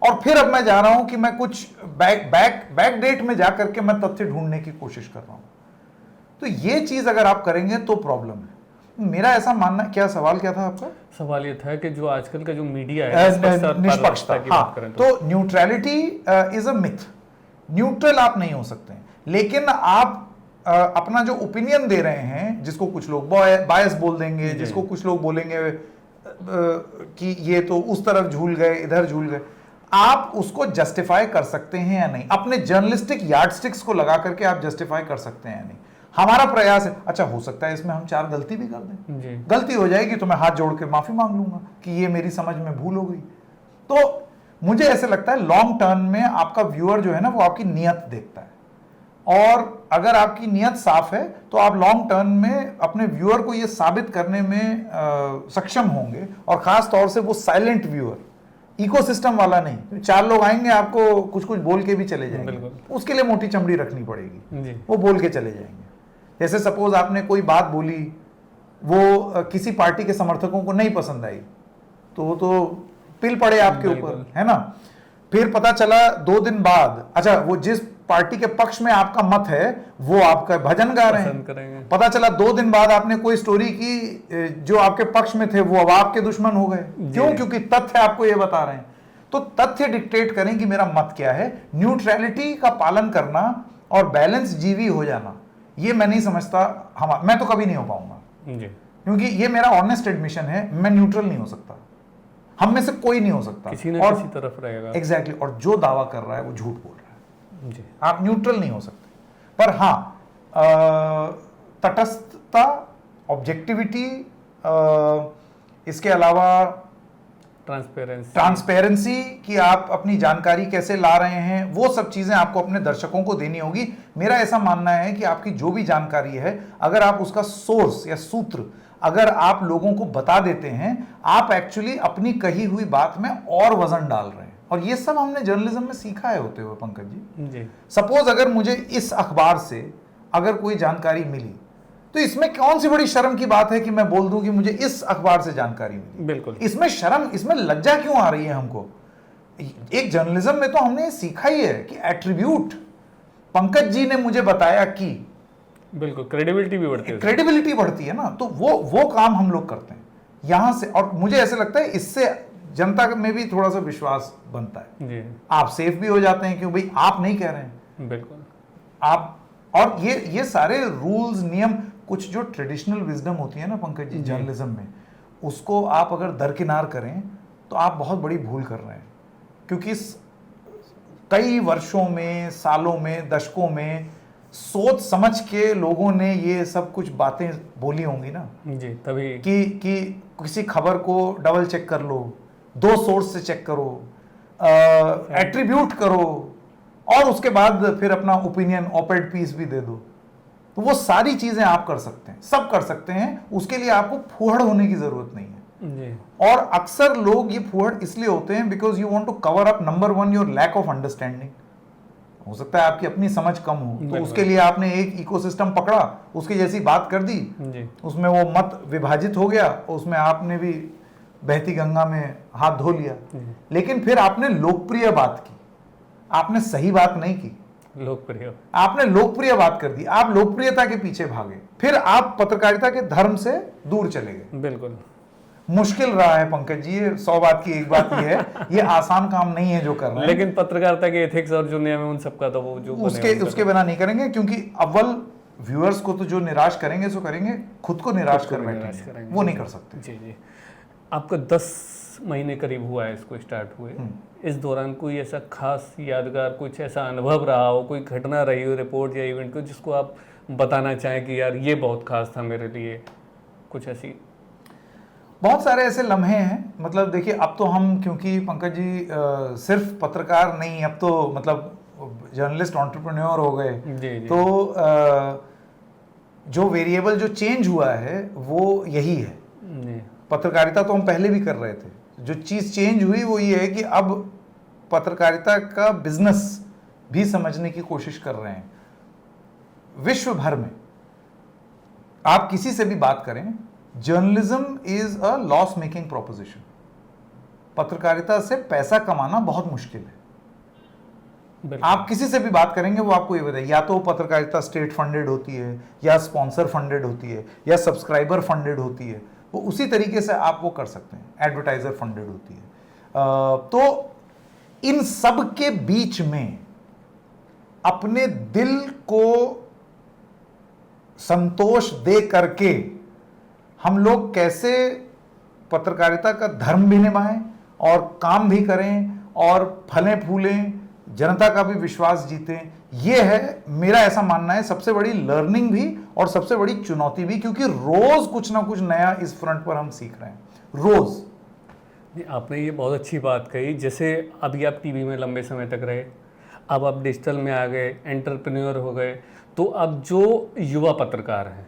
और फिर अब मैं जा रहा हूं कि मैं कुछ बैक डेट में जाकर के मैं तथ्य ढूंढने की कोशिश कर रहा हूं। तो ये चीज अगर आप करेंगे तो प्रॉब्लम है, मेरा ऐसा मानना। क्या सवाल क्या था आपका? सवाल ये था कि जो आजकल का जो मीडिया है, निष्पक्षता की बात करें तो neutrality is a myth, neutral आप नहीं हो सकते, लेकिन आप अपना जो ओपिनियन दे रहे हैं, जिसको कुछ लोग बायस बोल देंगे, जिसको कुछ लोग बोलेंगे कि ये तो उस तरफ झूल गए, इधर झूल गए, आप उसको जस्टिफाई कर सकते हैं या नहीं? अपने जर्नलिस्टिक यार्डस्टिक्स को लगा करके आप जस्टिफाई कर सकते हैं या नहीं? हमारा प्रयास है, अच्छा हो सकता है इसमें हम 4 गलती भी कर दें, गलती हो जाएगी तो मैं हाथ जोड़ के माफी मांग लूंगा कि ये मेरी समझ में भूल हो गई। तो मुझे ऐसे लगता है लॉन्ग टर्म में आपका व्यूअर जो है ना, वो आपकी नियत देखता है, और अगर आपकी नियत साफ है तो आप लॉन्ग टर्म में अपने व्यूअर को ये साबित करने में सक्षम होंगे, और खास तौर से वो साइलेंट व्यूअर, इकोसिस्टम वाला नहीं। 4 लोग आएंगे, आपको कुछ कुछ बोल के भी चले जाएंगे, उसके लिए मोटी चमड़ी रखनी पड़ेगी, वो बोल के चले जाएंगे। जैसे सपोज आपने कोई बात बोली, वो किसी पार्टी के समर्थकों को नहीं पसंद आई, तो पिल पड़े आपके ऊपर, है ना? फिर पता चला 2 दिन बाद, अच्छा वो जिस पार्टी के पक्ष में आपका मत है वो आपका भजन गा रहे हैं, पता चला 2 दिन बाद आपने कोई स्टोरी की जो आपके पक्ष में थे वो अब आपके दुश्मन हो गए। क्यों? क्योंकि तथ्य आपको ये बता रहे हैं। तो तथ्य डिक्टेट करें कि मेरा मत क्या है। न्यूट्रलिटी का पालन करना और बैलेंस जीवी हो जाना, ये मैं नहीं समझता, मैं तो कभी नहीं हो पाऊंगा, क्योंकि ये मेरा ऑनेस्ट एडमिशन है, मैं न्यूट्रल नहीं हो सकता, हम में से कोई नहीं हो सकता, किसी न किसी तरफ रहेगा। एग्जैक्टली। और जो दावा कर रहा है वो झूठ बोल रहा है जी। आप न्यूट्रल नहीं हो सकते। पर हाँ, तटस्थता, ऑब्जेक्टिविटी, इसके अलावा ट्रांसपेरेंसी कि आप अपनी जानकारी कैसे ला रहे हैं, वो सब चीजें आपको अपने दर्शकों को देनी होगी। मेरा ऐसा मानना है कि आपकी जो भी जानकारी है, अगर आप उसका सोर्स या सूत्र अगर आप लोगों को बता देते हैं, आप एक्चुअली अपनी कही हुई बात में और वजन डाल रहे हैं। और ये सब हमने जर्नलिज्म में सीखा है होते हुए पंकज जी। सपोज अगर मुझे इस अखबार से अगर कोई जानकारी मिली, तो इसमें कौन सी बड़ी शर्म की बात है कि मैं बोल दूं कि मुझे इस अखबार से जानकारी मिली। बिल्कुल। इसमें शर्म, इसमें लज्जा क्यों आ रही है हमको? एक जर्नलिज्म में तो हमने सीखा ही है कि एट्रीब्यूट, पंकज जी ने मुझे बताया कि, बिल्कुल, क्रेडिबिलिटी भी बढ़ती है, क्रेडिबिलिटी बढ़ती है ना। तो वो काम हम लोग करते हैं यहां से, और मुझे ऐसे लगता है इससे जनता में भी थोड़ा सा विश्वास बनता है जी। आप सेफ भी हो जाते हैं, क्यों भाई आप नहीं कह रहे हैं। बिल्कुल। आप, और ये सारे रूल्स, नियम, कुछ जो ट्रेडिशनल विजडम होती है ना पंकज जी जर्नलिज्म में, उसको आप अगर दरकिनार करें तो आप बहुत बड़ी भूल कर रहे हैं। क्योंकि कई वर्षों में, सालों में, दशकों में सोच समझ के लोगों ने ये सब कुछ बातें बोली होंगी ना जी, तभी कि किसी खबर को डबल चेक कर लो, 2 सोर्स से चेक करो, एट्रीब्यूट करो, और उसके बाद फिर अपना ओपिनियन, ऑपेड पीस भी दे दो। तो वो सारी चीजें आप कर सकते हैं, सब कर सकते हैं, उसके लिए आपको फूहड़ होने की जरूरत नहीं है जी। और अक्सर लोग ये फूहड़ इसलिए होते हैं because you want to cover up, number 1 your lack of understanding. हो सकता है आपकी अपनी समझ कम हो, तो उसके लिए आपने एक इकोसिस्टम पकड़ा, उसकी जैसी बात कर दी जी। उसमें वो मत विभाजित हो गया, उसमें आपने भी बहती गंगा में हाथ धो लिया। लेकिन फिर आपने लोकप्रिय बात की, आपने सही बात नहीं की, आपने लोकप्रिय बात कर दी, आप लोकप्रियता के पीछे भागे, फिर आप पत्रकारिता के धर्म से दूर चले गए। बिल्कुल मुश्किल रहा है पंकज जी, 100 बात की एक बात ये है, ये आसान काम नहीं है जो कर रहे हैं। लेकिन पत्रकारिता के एथिक्स और जो नियम है उन सबका तो वो जो उसके बिना नहीं करेंगे, क्योंकि अव्वल व्यूअर्स को तो जो निराश करेंगे सो करेंगे, खुद को निराश कर बैठेंगे, वो नहीं कर सकते जी जी। आपका 10 महीने करीब हुआ है इसको स्टार्ट हुए, इस दौरान कोई ऐसा खास यादगार, कुछ ऐसा अनुभव रहा हो, कोई घटना रही हो, रिपोर्ट या इवेंट को, जिसको आप बताना चाहें कि यार ये बहुत खास था मेरे लिए? कुछ ऐसी बहुत सारे ऐसे लम्हे हैं। मतलब देखिए, अब तो हम, क्योंकि पंकज जी सिर्फ पत्रकार नहीं, अब तो मतलब जर्नलिस्ट एंटरप्रेन्योर हो गए जी। तो जो वेरिएबल जो चेंज हुआ है वो यही है। पत्रकारिता तो हम पहले भी कर रहे थे, जो चीज चेंज हुई वो ये है कि अब पत्रकारिता का बिजनेस भी समझने की कोशिश कर रहे हैं। विश्व भर में आप किसी से भी बात करें, journalism is a loss making proposition. पत्रकारिता से पैसा कमाना बहुत मुश्किल है। आप किसी से भी बात करेंगे वो आपको ये बताएं, या तो पत्रकारिता स्टेट फंडेड होती है, या स्पॉन्सर फंडेड होती है, या सब्सक्राइबर फंडेड होती है। वो उसी तरीके से आप वो कर सकते हैं, एडवर्टाइजर फंडेड होती है। तो इन सब के बीच में अपने दिल को संतोष दे करके हम लोग कैसे पत्रकारिता का धर्म भी निभाएं और काम भी करें और फलें फूलें, जनता का भी विश्वास जीतें, ये है मेरा ऐसा मानना है सबसे बड़ी लर्निंग भी और सबसे बड़ी चुनौती भी, क्योंकि रोज कुछ ना कुछ नया इस फ्रंट पर हम सीख रहे हैं, रोज। आपने ये बहुत अच्छी बात कही। जैसे अभी आप टीवी में लंबे समय तक रहे, अब आप डिजिटल में आ गए, एंटरप्रेन्योर हो गए, तो अब जो युवा पत्रकार हैं,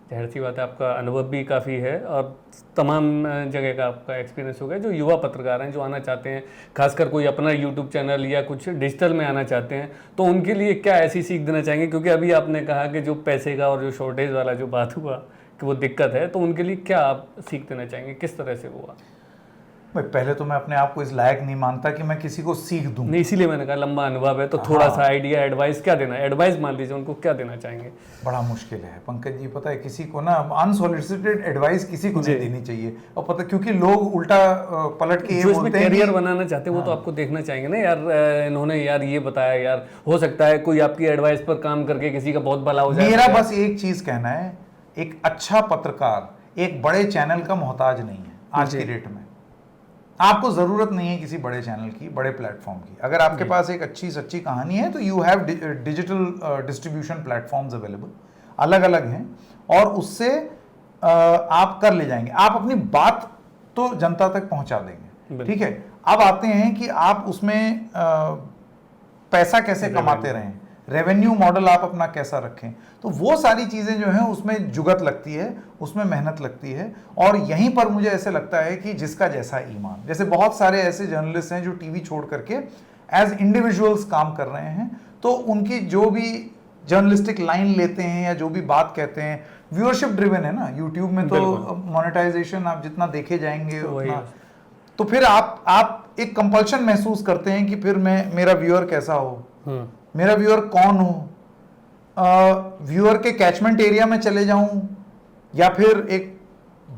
जाहिर सी बात है आपका अनुभव भी काफ़ी है और तमाम जगह का आपका एक्सपीरियंस हो गया। जो युवा पत्रकार हैं, जो आना चाहते हैं, खासकर कोई अपना यूट्यूब चैनल या कुछ डिजिटल में आना चाहते हैं, तो उनके लिए क्या ऐसी सीख देना चाहेंगे? क्योंकि अभी आपने कहा कि जो पैसे का और जो शॉर्टेज वाला जो बात हुआ कि वो दिक्कत है, तो उनके लिए क्या आप सीख देना चाहेंगे, किस तरह से हुआ? पहले तो मैं अपने आप को इस लायक नहीं मानता कि मैं किसी को सीख दूं। नहीं, इसीलिए मैंने कहा लंबा अनुभव है तो थोड़ा सा आइडिया, एडवाइस क्या देना, एडवाइस मान लीजिए उनको क्या देना चाहेंगे? बड़ा मुश्किल है पंकज जी, पता है किसी को ना अनसॉलिसिटेड एडवाइस किसी को नहीं देनी चाहिए। और पता क्योंकि लोग उल्टा पलट के ये बोलते हैं, कैरियर बनाना चाहते हैं वो तो आपको देखना चाहेंगे ना यार, इन्होंने यार ये बताया, यार हो सकता है कोई आपकी एडवाइस पर काम करके किसी का बहुत भला हो जाए। मेरा बस एक चीज कहना है, एक अच्छा पत्रकार एक बड़े चैनल का मोहताज नहीं है आज की डेट में। आपको जरूरत नहीं है किसी बड़े चैनल की, बड़े प्लेटफॉर्म की। अगर आपके पास एक अच्छी सच्ची कहानी है तो you have digital distribution platforms available, अलग अलग हैं, और उससे आप कर ले जाएंगे। आप अपनी बात तो जनता तक पहुंचा देंगे, ठीक है। अब आते हैं कि आप उसमें पैसा कैसे कमाते रहें, रेवेन्यू मॉडल आप अपना कैसा रखें, तो वो सारी चीज़ें जो हैं उसमें जुगत लगती है, उसमें मेहनत लगती है। और यहीं पर मुझे ऐसे लगता है कि जिसका जैसा ईमान, जैसे बहुत सारे ऐसे जर्नलिस्ट हैं जो टीवी छोड़ करके एज इंडिविजुअल्स काम कर रहे हैं, तो उनकी जो भी जर्नलिस्टिक लाइन लेते हैं या जो भी बात कहते हैं, व्यूअरशिप ड्रिवन है ना यूट्यूब में, तो मोनेटाइजेशन आप जितना देखे जाएंगे उतना, तो फिर आप एक कंपल्शन महसूस करते हैं कि फिर मेरा व्यूअर कैसा हो, मेरा व्यूअर कौन हो, व्यूअर के कैचमेंट एरिया में चले जाऊं या फिर एक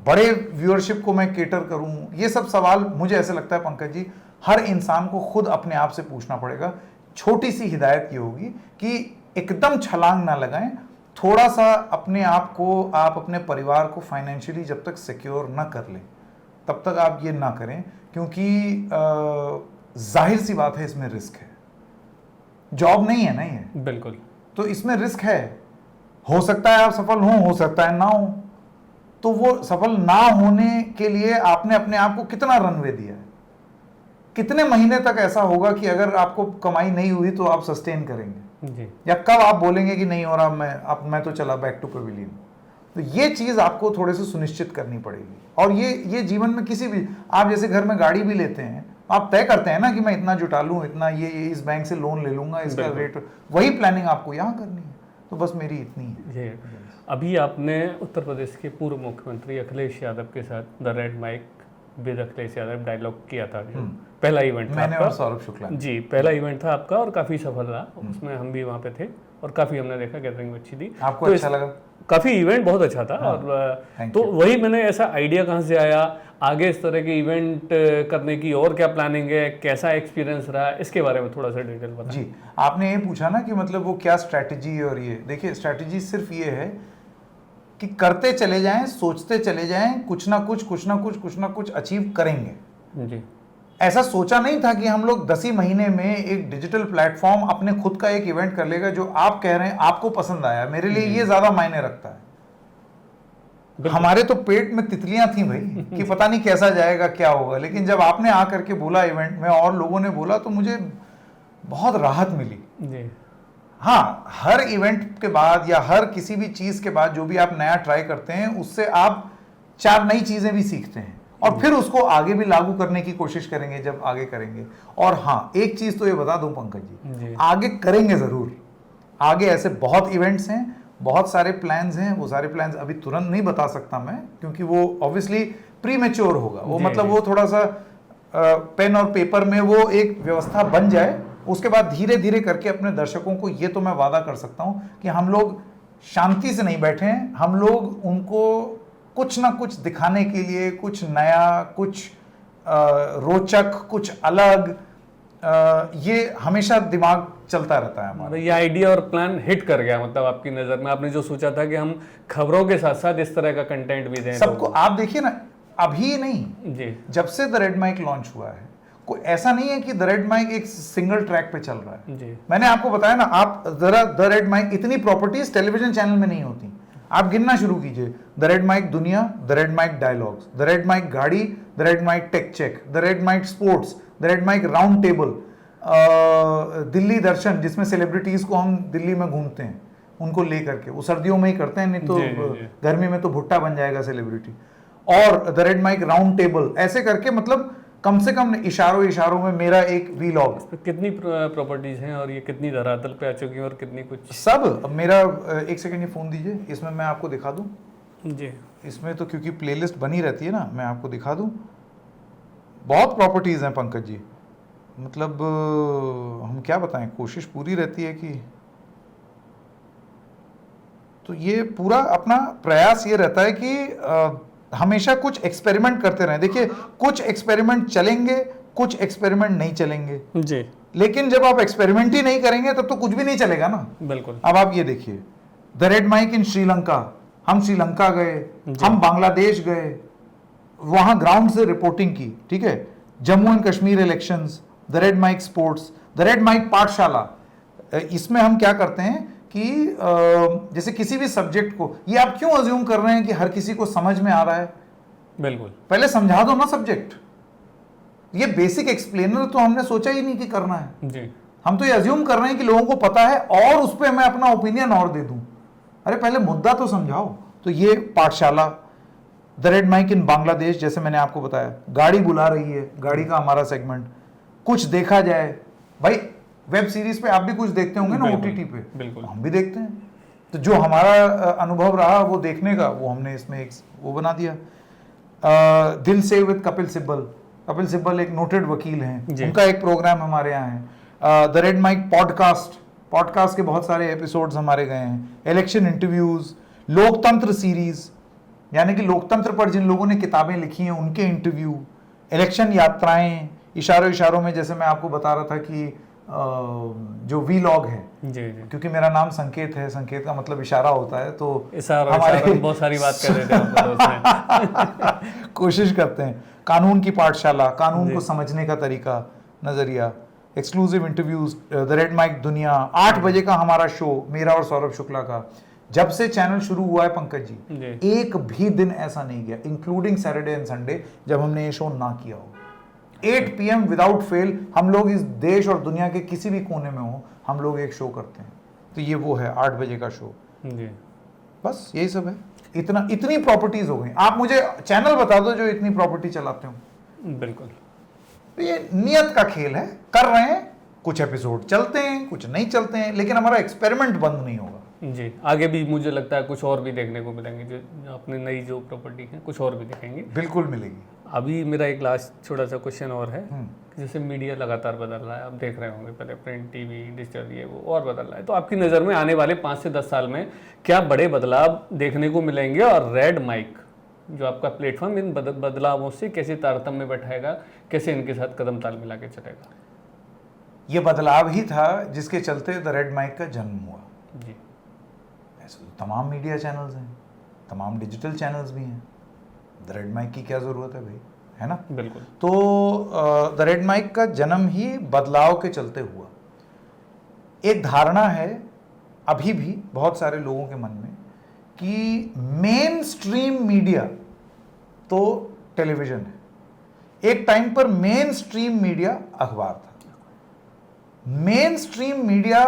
बड़े व्यूअरशिप को मैं केटर करूं। ये सब सवाल मुझे ऐसे लगता है पंकज जी हर इंसान को खुद अपने आप से पूछना पड़ेगा। छोटी सी हिदायत ये होगी कि एकदम छलांग ना लगाएं, थोड़ा सा अपने आप को, आप अपने परिवार को फाइनेंशियली जब तक सिक्योर ना कर लें तब तक आप ये ना करें, क्योंकि जाहिर सी बात है इसमें रिस्क है, जॉब नहीं है ना ये, बिल्कुल, तो इसमें रिस्क है। हो सकता है आप सफल हो सकता है ना हो, तो वो सफल ना होने के लिए आपने अपने आप को कितना रनवे दिया है, कितने महीने तक ऐसा होगा कि अगर आपको कमाई नहीं हुई तो आप सस्टेन करेंगे जी। या कब आप बोलेंगे कि नहीं हो रहा, मैं तो चला बैक टू पेविलियन। तो ये चीज आपको थोड़े से सुनिश्चित करनी पड़ेगी। और ये जीवन में किसी भी, आप जैसे घर में गाड़ी भी लेते हैं, आप तय करते हैं ना कि मैं इतना जुटा लूं, इतना ये इस बैंक से लोन ले लूंगा, इसका रेट, वही प्लानिंग आपको यहाँ करनी है। तो बस मेरी इतनी है। अभी आपने उत्तर प्रदेश के पूर्व मुख्यमंत्री अखिलेश यादव के साथ the red Mic with Akhilesh Yadav dialogue किया था, जो पहला इवेंट था मैंने और सौरभ शुक्ला जी, पहला इवेंट था आपका और काफी सफल रहा, उसमें हम भी वहाँ पे थे और काफी हमने देखा, गैदरिंग अच्छी थी। आपको तो अच्छा लगा? काफी इवेंट बहुत अच्छा था। हाँ, और तो वही मैंने ऐसा आइडिया कहाँ से आया, आगे इस तरह के इवेंट करने की और क्या प्लानिंग है, कैसा एक्सपीरियंस रहा, इसके बारे में थोड़ा सा डिटेल बताएं। जी, आपने ये पूछा ना कि मतलब वो क्या स्ट्रैटेजी है, और ये देखिए स्ट्रैटेजी सिर्फ ये है कि करते चले जाएं, सोचते चले जाएं, कुछ ना कुछ अचीव करेंगे जी। ऐसा सोचा नहीं था कि हम लोग 10 ही महीने में एक डिजिटल प्लेटफॉर्म अपने खुद का एक इवेंट कर लेगा जो आप कह रहे हैं आपको पसंद आया। मेरे लिए ये ज्यादा मायने रखता है। हमारे तो पेट में तितलियां थी भाई कि पता नहीं कैसा जाएगा, क्या होगा, लेकिन जब आपने आकर के बोला इवेंट में और लोगों ने बोला तो मुझे बहुत राहत मिली जी। हाँ, हर इवेंट के बाद या हर किसी भी चीज के बाद जो भी आप नया ट्राई करते हैं उससे आप 4 नई चीजें भी सीखते हैं और फिर उसको आगे भी लागू करने की कोशिश करेंगे जब आगे करेंगे। और हाँ, एक चीज तो ये बता दूं पंकज जी, आगे करेंगे जरूर। आगे ऐसे बहुत इवेंट्स हैं, बहुत सारे प्लान्स हैं। वो सारे प्लान्स अभी तुरंत नहीं बता सकता मैं, क्योंकि वो ऑब्वियसली प्रीमेच्योर होगा। वो मतलब वो थोड़ा सा पेन और पेपर में वो एक व्यवस्था बन जाए, उसके बाद धीरे धीरे करके अपने दर्शकों को ये तो मैं वादा कर सकता हूं कि हम लोग शांति से नहीं बैठे हैं। हम लोग उनको कुछ ना कुछ दिखाने के लिए, कुछ नया, कुछ रोचक, कुछ अलग, ये हमेशा दिमाग चलता रहता है हमारा। मतलब ये आइडिया और प्लान हिट कर गया, मतलब आपकी नज़र में आपने जो सोचा था कि हम खबरों के साथ साथ इस तरह का कंटेंट भी दें सबको। आप देखिए ना, अभी नहीं जी जब से द रेड माइक लॉन्च हुआ है, कोई ऐसा नहीं है कि द रेड माइक एक सिंगल ट्रैक पे चल रहा है। जी मैंने आपको बताया ना, आप जरा द रेड माइक, इतनी प्रॉपर्टीज टेलीविजन चैनल में नहीं होती। आप गिनना शुरू कीजिए, द रेड माइक दुनिया, the red mic dialogues, the red mic गाड़ी, the red mic tech check, the red mic sports, the red mic round table, Delhi Darshan जिसमें सेलिब्रिटीज को हम दिल्ली में घूमते हैं उनको लेकर के, वो सर्दियों में ही करते हैं, नहीं तो जी। गर्मी में तो भुट्टा बन जाएगा सेलिब्रिटी। और the red mic round table, ऐसे करके मतलब कम से कम इशारों में मेरा एक वीलॉग। तो कितनी प्रॉपर्टीज हैं और ये कितनी धरातल पे आ चुकी हैं और कितनी कुछ सब। अब मेरा एक सेकंड ये फोन दीजिए, इसमें मैं आपको दिखा दूं। जी इसमें तो क्योंकि प्लेलिस्ट बनी रहती है ना, मैं आपको दिखा दूं। बहुत प्रॉपर्टीज हैं पंकज जी, मतलब हम क्या बताएं, कोशिश पूरी रहती है कि, तो ये पूरा अपना प्रयास ये रहता है कि हमेशा कुछ एक्सपेरिमेंट करते रहें। देखिए, कुछ एक्सपेरिमेंट चलेंगे, कुछ एक्सपेरिमेंट नहीं चलेंगे, जी लेकिन जब आप एक्सपेरिमेंट ही नहीं करेंगे तब तो कुछ भी नहीं चलेगा ना। बिल्कुल। अब आप ये देखिए, the red Mic in Sri Lanka, हम श्रीलंका गए, हम बांग्लादेश गए, वहां ग्राउंड से रिपोर्टिंग की, ठीक है। Jammu and Kashmir elections, the red mic sports, the red Mic Pathshala. इसमें हम क्या करते हैं कि जैसे किसी भी सब्जेक्ट को, ये आप क्यों अज्यूम कर रहे हैं कि हर किसी को समझ में आ रहा है? बिल्कुल। पहले समझा दो ना सब्जेक्ट। ये बेसिक एक्सप्लेनर तो हमने सोचा ही नहीं कि करना है जी। हम तो ये अज्यूम कर रहे हैं कि लोगों को पता है और उस पर मैं अपना ओपिनियन और दे दूं। अरे पहले मुद्दा तो समझाओ। तो ये पाठशाला, the red Mic in Bangladesh, जैसे मैंने आपको बताया, गाड़ी बुला रही है, गाड़ी का हमारा सेगमेंट, कुछ देखा जाए। भाई वेब सीरीज पे आप भी कुछ देखते होंगे ना, ओटीटी पे, बिल्कुल हम भी देखते हैं। तो जो हमारा अनुभव रहा वो देखने का, वो हमने इसमें एक वो बना दिया। दिल से विद कपिल सिब्बल। कपिल सिब्बल एक नोटेड वकील हैं, उनका एक प्रोग्राम हमारे यहाँ है। द रेड माइक पॉडकास्ट के बहुत सारे एपिसोड्स हमारे गए हैं। इलेक्शन इंटरव्यूज, लोकतंत्र सीरीज, यानी कि लोकतंत्र पर जिन लोगों ने किताबें लिखी हैं उनके इंटरव्यू, इलेक्शन यात्राएं, इशारों में, जैसे मैं आपको बता रहा था कि जो वीलॉग है, जी जी, क्योंकि मेरा नाम संकेत है, संकेत का मतलब इशारा होता है, तो हमारे बहुत सारी बात कर रहे थे हम उसमें। कोशिश करते हैं। कानून की पाठशाला, कानून को समझने का तरीका, नजरिया, exclusive interviews, the red mic Duniya, 8 बजे का हमारा शो, मेरा और सौरभ शुक्ला का। जब से चैनल शुरू हुआ है पंकज जी, एक भी दिन ऐसा नहीं गया, इंक्लूडिंग सैटरडे एंड संडे, जब हमने ये शो ना किया हो। 8 PM विदाउट फेल हम लोग इस देश और दुनिया के किसी भी कोने में हो, हम लोग एक शो करते हैं। तो ये वो है 8 बजे का शो जी। बस यही सब है। इतनी प्रॉपर्टीज हो गई। आप मुझे चैनल बता दो जो इतनी प्रॉपर्टी चलाते हो। बिल्कुल। तो ये नियत का खेल है, कर रहे हैं, कुछ एपिसोड चलते हैं, कुछ नहीं चलते हैं, लेकिन हमारा एक्सपेरिमेंट बंद नहीं होगा। जी, आगे भी मुझे लगता है कुछ और भी देखने को मिलेंगे, जो अपने नई जो प्रॉपर्टी है कुछ और भी देखेंगे। बिल्कुल मिलेगी। अभी मेरा एक लास्ट छोटा सा क्वेश्चन और है कि जैसे मीडिया लगातार बदल रहा है, आप देख रहे होंगे, पहले प्रिंट, टीवी, डिजिटल, ये वो और बदल रहा है, तो आपकी नज़र में आने वाले 5 से 10 साल में क्या बड़े बदलाव देखने को मिलेंगे, और रेड माइक जो आपका प्लेटफॉर्म इन बदलावों से कैसे तारतम्य बैठाएगा, कैसे इनके साथ कदम ताल मिला के चलेगा? ये बदलाव ही था जिसके चलते द रेड माइक का जन्म हुआ। जी। ऐसे तो तमाम मीडिया चैनल्स हैं, तमाम डिजिटल चैनल्स भी हैं, द रेड माइक की क्या ज़रूरत है भाई, है ना? बिल्कुल। तो द रेड माइक का जन्म ही बदलाव के चलते हुआ। एक धारणा है अभी भी बहुत सारे लोगों के मन में कि मेन स्ट्रीम मीडिया तो टेलीविज़न है। एक टाइम पर मेन स्ट्रीम मीडिया अखबार था। मेन स्ट्रीम मीडिया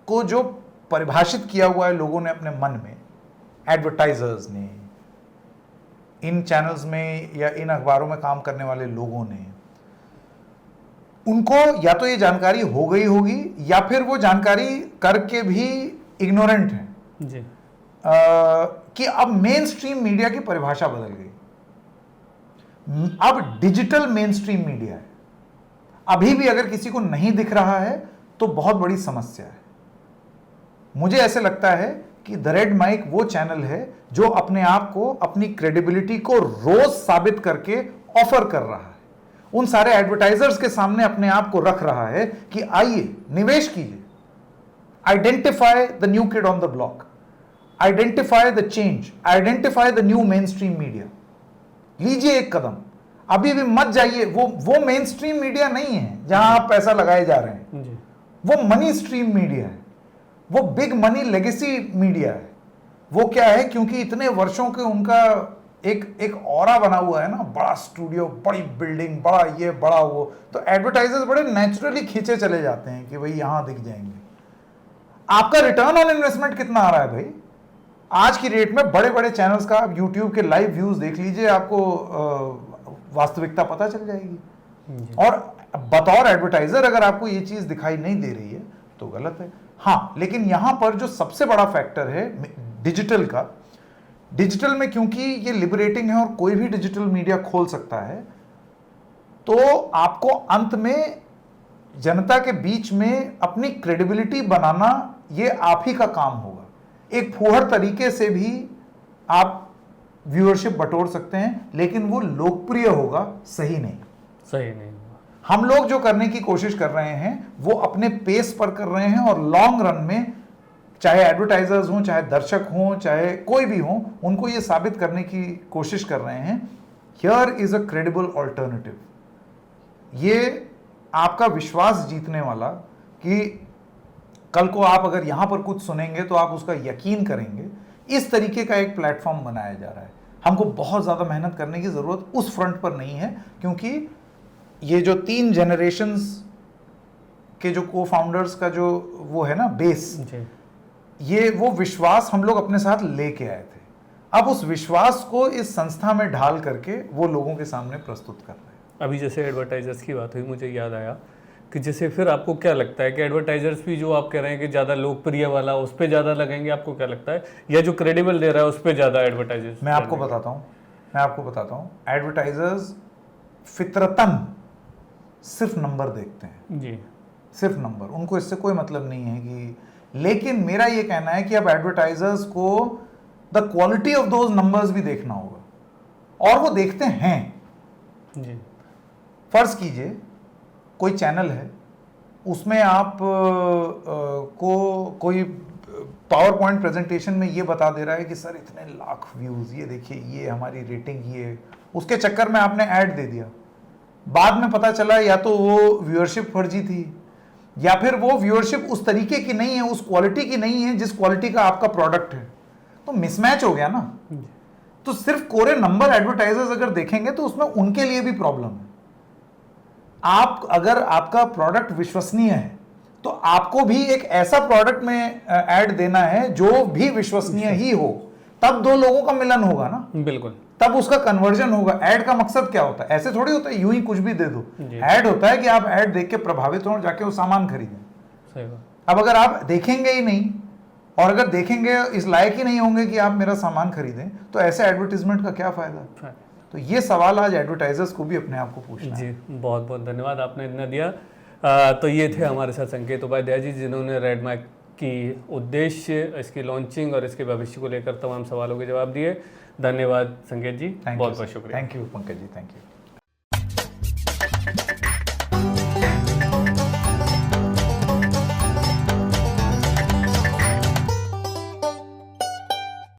को जो परिभाषित किया हुआ है लोगों ने अपने मन में, एडवर्टाइजर्स ने, इन चैनल्स में या इन अखबारों में काम करने वाले लोगों ने, उनको या तो ये जानकारी हो गई होगी या फिर वो जानकारी करके भी इग्नोरेंट हैं जी। कि अब मेन स्ट्रीम मीडिया की परिभाषा बदल गई। अब डिजिटल मेन स्ट्रीम मीडिया है। अभी भी अगर किसी को नहीं दिख रहा है तो बहुत बड़ी समस्या है। मुझे ऐसे लगता है कि द रेड माइक वो चैनल है जो अपने आप को, अपनी क्रेडिबिलिटी को रोज साबित करके ऑफर कर रहा है। उन सारे एडवर्टाइजर्स के सामने अपने आप को रख रहा है कि आइए निवेश कीजिए, identify the new kid on the block, identify the change, identify the new main stream media, लीजिए एक कदम, अभी भी मत जाइए। वो मेन स्ट्रीम मीडिया नहीं है जहां आप पैसा लगाए जा रहे हैं, जी, वो मनी स्ट्रीम मीडिया है, वो बिग मनी लेगेसी मीडिया है। वो क्या है, क्योंकि इतने वर्षों के उनका एक ऑरा बना हुआ है ना, बड़ा स्टूडियो, बड़ी बिल्डिंग, बड़ा ये बड़ा वो, तो एडवर्टाइजर्स बड़े नेचुरली खींचे चले जाते हैं कि भाई यहां दिख जाएंगे। आपका रिटर्न ऑन इन्वेस्टमेंट कितना आ रहा है भाई? आज की डेट में बड़े बड़े चैनल्स का आप यूट्यूब के लाइव व्यूज देख लीजिए, आपको वास्तविकता पता चल जाएगी। और बतौर एडवर्टाइजर अगर आपको ये चीज दिखाई नहीं दे रही है तो गलत है। हाँ, लेकिन यहां पर जो सबसे बड़ा फैक्टर है डिजिटल का, डिजिटल में क्योंकि ये लिबरेटिंग है और कोई भी डिजिटल मीडिया खोल सकता है, तो आपको अंत में जनता के बीच में अपनी क्रेडिबिलिटी बनाना ये आप ही का काम होगा। एक फूहड़ तरीके से भी आप व्यूअरशिप बटोर सकते हैं, लेकिन वो लोकप्रिय होगा, सही नहीं। सही नहीं। हम लोग जो करने की कोशिश कर रहे हैं वो अपने पेस पर कर रहे हैं, और लॉन्ग रन में चाहे एडवर्टाइजर्स हों, चाहे दर्शक हों, चाहे कोई भी हो, उनको ये साबित करने की कोशिश कर रहे हैं, here is a credible alternative. ये आपका विश्वास जीतने वाला कि कल को आप अगर यहां पर कुछ सुनेंगे तो आप उसका यकीन करेंगे, इस तरीके का एक प्लेटफॉर्म बनाया जा रहा है। हमको बहुत ज्यादा मेहनत करने की जरूरत उस फ्रंट पर नहीं है, क्योंकि ये जो 3 जनरेशंस के जो को फाउंडर्स का जो वो है ना बेस, ये वो विश्वास हम लोग अपने साथ लेके आए थे। अब उस विश्वास को इस संस्था में ढाल करके वो लोगों के सामने प्रस्तुत कर रहे हैं। अभी जैसे एडवर्टाइजर्स की बात हुई, मुझे याद आया कि जैसे फिर आपको क्या लगता है कि एडवर्टाइजर्स भी जो आप कह रहे हैं कि ज़्यादा लोकप्रिय वाला उस पर ज़्यादा लगेंगे, आपको क्या लगता है, या जो क्रेडिबल दे रहा है उस पर ज़्यादा एडवर्टाइजर्स? मैं आपको बताता हूँ एडवर्टाइजर्स फितरतन सिर्फ नंबर देखते हैं जी, सिर्फ नंबर, उनको इससे कोई मतलब नहीं है कि, लेकिन मेरा ये कहना है कि अब एडवर्टाइजर्स को the quality of those numbers भी देखना होगा, और वो देखते हैं जी। फर्ज कीजिए कोई चैनल है, उसमें आप को कोई पावर पॉइंट प्रेजेंटेशन में ये बता दे रहा है कि सर इतने लाख व्यूज, ये देखिए, ये हमारी रेटिंग, ये, उसके चक्कर में आपने ऐड दे दिया, बाद में पता चला या तो वो व्यूअरशिप फर्जी थी, या फिर वो व्यूअरशिप उस तरीके की नहीं है, उस क्वालिटी की नहीं है जिस क्वालिटी का आपका प्रोडक्ट है, तो मिसमैच हो गया ना। तो सिर्फ कोरे नंबर एडवर्टाइजर्स अगर देखेंगे तो उसमें उनके लिए भी प्रॉब्लम है। आप अगर आपका प्रोडक्ट विश्वसनीय है तो आपको भी एक ऐसा प्रोडक्ट में ऐड देना है जो भी विश्वसनीय ही हो, तब दो लोगों का मिलन होगा ना, बिल्कुल, तब उसका कन्वर्जन होगा। ऐड का मकसद क्या होता है? ऐसे थोड़ी होता है यूं ही कुछ भी दे दो। ऐड होता है कि आप ऐड देख के प्रभावित हो और जाके वो सामान खरीदें। सही बात। अब अगर आप देखेंगे ही नहीं, और अगर देखेंगे इस लायक ही नहीं होंगे कि आप मेरा सामान खरीदें, तो ऐसे एडवर्टीजमेंट का क्या फायदा? तो ये सवाल आज एडवर्टाइजर्स को भी अपने आप को पूछना है। जी, बहुत बहुत धन्यवाद, आपने इतना दिया। तो ये थे हमारे साथ संकेत उपाध्याय जी, जिन्होंने रेडमार्क की उद्देश्य, इसकी लॉन्चिंग और इसके भविष्य को लेकर तमाम सवालों के जवाब दिए। धन्यवाद संकेत जी, बहुत बहुत शुक्रिया। Thank you Pankaj ji, thank you.